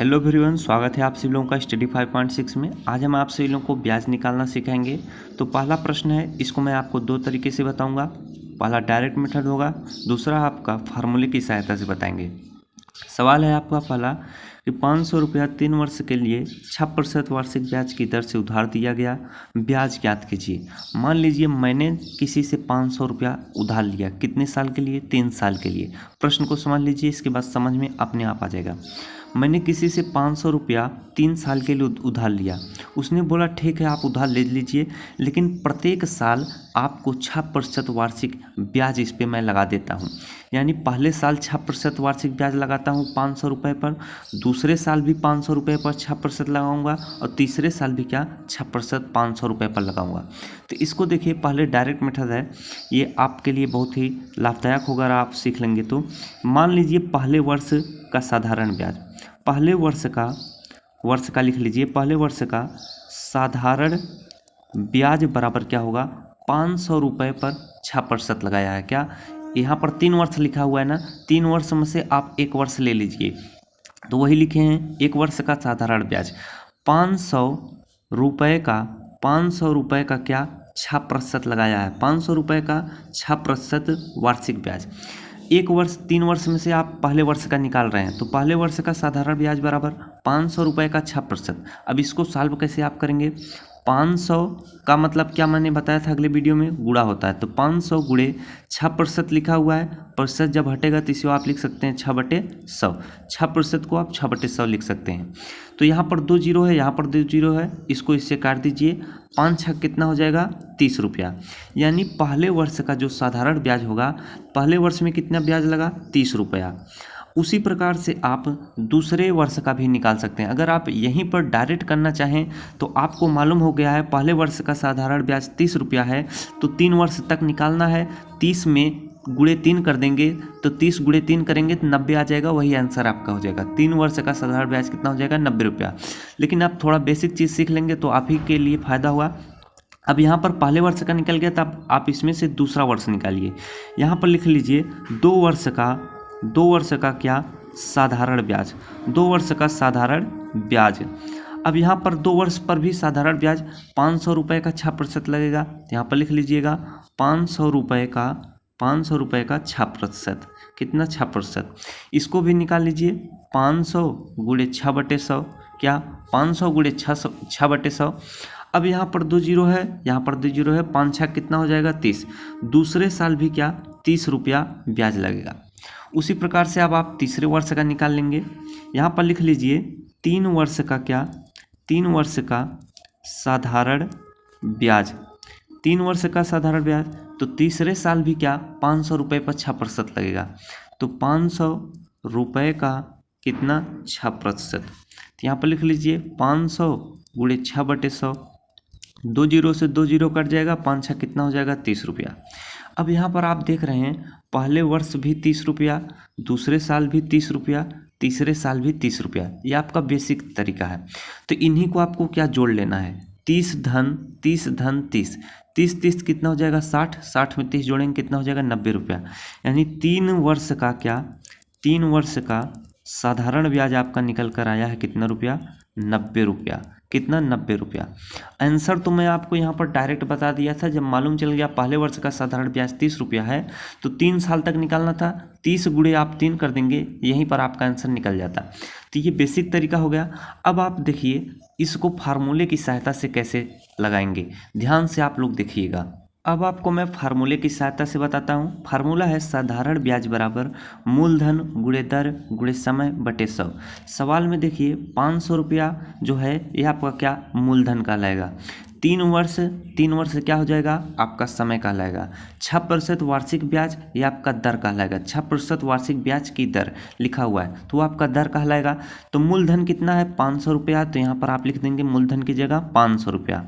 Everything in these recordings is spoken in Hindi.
हेलो एवरीवन, स्वागत है आप सभी लोगों का स्टडी 5.6 में। आज हम आप सभी लोगों को ब्याज निकालना सिखाएंगे। तो पहला प्रश्न है, इसको मैं आपको दो तरीके से बताऊंगा। पहला डायरेक्ट मेथड होगा, दूसरा आपका फार्मूले की सहायता से बताएंगे। सवाल है आपका पहला कि 500 रुपया 3 वर्ष के लिए 6% वार्षिक ब्याज की दर से उधार दिया गया, ब्याज ज्ञात कीजिए। मान लीजिए मैंने किसी से 500 रुपया उधार लिया, कितने साल के लिए? 3 साल के लिए। प्रश्न को समझ लीजिए, इसके बाद समझ में अपने आप आ जाएगा। मैंने किसी से 500 रुपया 3 साल के लिए उधार लिया। उसने बोला ठीक है, आप उधार ले लीजिए, लेकिन प्रत्येक साल आपको 6% वार्षिक ब्याज इस पर मैं लगा देता हूँ। यानी पहले साल 6% वार्षिक ब्याज लगाता हूँ 500 रुपये पर, दूसरे साल भी 500 रुपये पर 6% लगाऊंगा, और तीसरे साल भी क्या 6% 500 रुपये पर लगाऊंगा। तो इसको देखिए, पहले डायरेक्ट मेथड है, ये आपके लिए बहुत ही लाभदायक होगा अगर आप सीख लेंगे तो। मान लीजिए पहले वर्ष का साधारण ब्याज, पहले वर्ष का लिख लीजिए, पहले वर्ष का साधारण ब्याज बराबर क्या होगा? 500 रुपये पर 6% लगाया है। क्या यहाँ पर 3 वर्ष लिखा हुआ है ना? 3 वर्ष में से आप 1 वर्ष ले लीजिए, तो वही लिखे हैं 1 वर्ष का साधारण ब्याज 500 रुपये का, 500 रुपये का क्या 6% लगाया है। 500 रुपये का 6% वार्षिक ब्याज। 1 वर्ष 3 वर्ष में से आप पहले वर्ष का निकाल रहे हैं, तो पहले वर्ष का साधारण ब्याज बराबर 500 रुपये का 6%। अब इसको सॉल्व कैसे आप करेंगे? 500 का मतलब क्या मैंने बताया था अगले वीडियो में, गुणा होता है। तो 500 गुणे 6% लिखा हुआ है, प्रतिशत जब हटेगा तो इसे आप लिख सकते हैं 6/100। 6% को आप 6/100 लिख सकते हैं। तो यहाँ पर 2 जीरो है, यहाँ पर 2 जीरो है, इसको इससे काट दीजिए। 5 छः कितना हो जाएगा? 30 रुपया। यानी पहले वर्ष का जो साधारण ब्याज होगा, पहले वर्ष में कितना ब्याज लगा? 30 रुपया। उसी प्रकार से आप दूसरे वर्ष का भी निकाल सकते हैं। अगर आप यहीं पर डायरेक्ट करना चाहें तो आपको मालूम हो गया है पहले वर्ष का साधारण ब्याज 30 रुपया है, तो 3 वर्ष तक निकालना है। 30 में गुणे 3 कर देंगे, तो 30 गुणे 3 करेंगे तो 90 आ जाएगा, वही आंसर आपका हो जाएगा। 3 वर्ष का साधारण ब्याज कितना हो जाएगा? 90 रुपया। लेकिन आप थोड़ा बेसिक चीज़ सीख लेंगे तो आप ही के लिए फ़ायदा हुआ। अब यहाँ पर पहले वर्ष का निकल गया, तब आप इसमें से दूसरा वर्ष निकालिए। यहाँ पर लिख लीजिए 2 वर्ष का क्या साधारण ब्याज, 2 वर्ष का साधारण ब्याज। अब यहाँ पर 2 वर्ष पर भी साधारण ब्याज 500 रुपये का 6% लगेगा। यहाँ पर लिख लीजिएगा 500 रुपये का 6%। कितना? 6%। इसको भी निकाल लीजिए, 500 गुणे 6/100, क्या 500 गुणे 6/100। अब यहाँ पर 2 जीरो है, यहाँ पर 2 जीरो है, 5 छः कितना हो जाएगा? 30। दूसरे साल भी क्या 30 रुपया ब्याज लगेगा। उसी प्रकार से अब आप तीसरे वर्ष का निकाल लेंगे। यहाँ पर लिख लीजिए 3 वर्ष का क्या 3 वर्ष का साधारण ब्याज, 3 वर्ष का साधारण ब्याज। तो तीसरे साल भी क्या 500 रुपये पर 6% लगेगा। तो 500 रुपये का कितना 6%। तो यहाँ पर लिख लीजिए 500 गुणे 6/100, 2 जीरो से 2 जीरो कट जाएगा, 5 छः कितना हो जाएगा? 30 रुपया। अब यहाँ पर आप देख रहे हैं पहले वर्ष भी 30 रुपया, दूसरे साल भी 30 रुपया, तीसरे साल भी 30 रुपया। ये आपका बेसिक तरीका है। तो इन्हीं को आपको क्या जोड़ लेना है? 30 धन 30 धन 30, 30 कितना हो जाएगा? 60, 60 में 30 जोड़ेंगे कितना हो जाएगा? 90 रुपया। यानी 3 वर्ष का क्या 3 वर्ष का साधारण ब्याज आपका निकल कर आया है कितना रुपया? 90 रुपया। कितना? 90 रुपया। आंसर तो मैं आपको यहाँ पर डायरेक्ट बता दिया था। जब मालूम चल गया पहले वर्ष का साधारण ब्याज 30 रुपया है, तो 3 साल तक निकालना था। 30 गुणे आप 3 कर देंगे, यहीं पर आपका आंसर निकल जाता। तो ये बेसिक तरीका हो गया। अब आप देखिए इसको फार्मूले की सहायता से कैसे लगाएंगे, ध्यान से आप लोग देखिएगा। अब आपको मैं फार्मूले की सहायता से बताता हूँ। फार्मूला है साधारण ब्याज बराबर मूलधन गुणे दर गुणे समय बटे 100। सवाल में देखिए 500 रुपया जो है ये आपका क्या मूलधन कहलाएगा। 3 वर्ष क्या हो जाएगा? आपका समय कहलाएगा। 6% वार्षिक ब्याज ये आपका दर कहलाएगा। 6% वार्षिक ब्याज की दर लिखा हुआ है, तो आपका दर कहलाएगा। तो मूलधन कितना है? 500 रुपया, तो यहाँ पर आप लिख देंगे मूलधन की जगह 500 रुपया।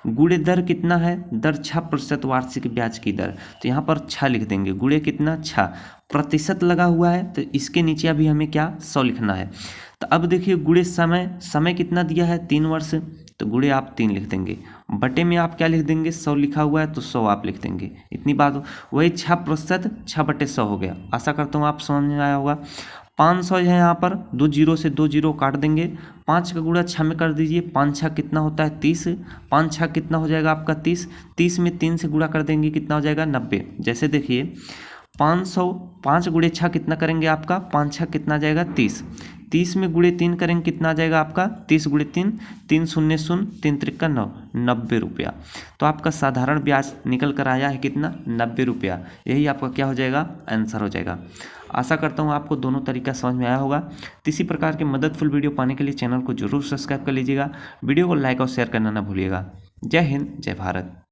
गुणे दर कितना है? दर 6% वार्षिक ब्याज की दर, तो यहाँ पर 6 लिख देंगे। गुणे कितना? 6। प्रतिशत लगा हुआ है, तो इसके नीचे अभी हमें क्या 100 लिखना है। तो अब देखिए गुणे समय कितना दिया है? 3 वर्ष, तो गुणे आप 3 लिख देंगे। बटे में आप क्या लिख देंगे? 100 लिखा हुआ है तो 100 आप लिख देंगे। इतनी बात हो, वही 6% 6/100 हो गया। आशा करता हूँ आप समझ में आया होगा। 500 है यहाँ पर, 2 जीरो से 2 जीरो काट देंगे, 5 का गुणा 6 में कर दीजिए, 5 6 कितना होता है 30, 5 6 कितना हो जाएगा आपका 30, 30 में 3 से गुणा कर देंगे कितना हो जाएगा 90। जैसे देखिए 500, 5 गुणे 6 कितना करेंगे आपका, 5 6 कितना आ जाएगा 30, 30 में गुणे 3 करेंगे कितना आ जाएगा आपका 30 गुणे 3, 3 शून्य शून्य 3 त्रिका 9, 90 रुपया। तो आपका साधारण ब्याज निकल कर आया है कितना 90 रुपया। यही आपका क्या हो जाएगा आंसर हो जाएगा। आशा करता हूँ आपको दोनों तरीका समझ में आया होगा। तो इसी प्रकार के मददफुल वीडियो पाने के लिए चैनल को जरूर सब्सक्राइब कर लीजिएगा, वीडियो को लाइक और शेयर करना ना भूलिएगा। जय हिंद, जय भारत।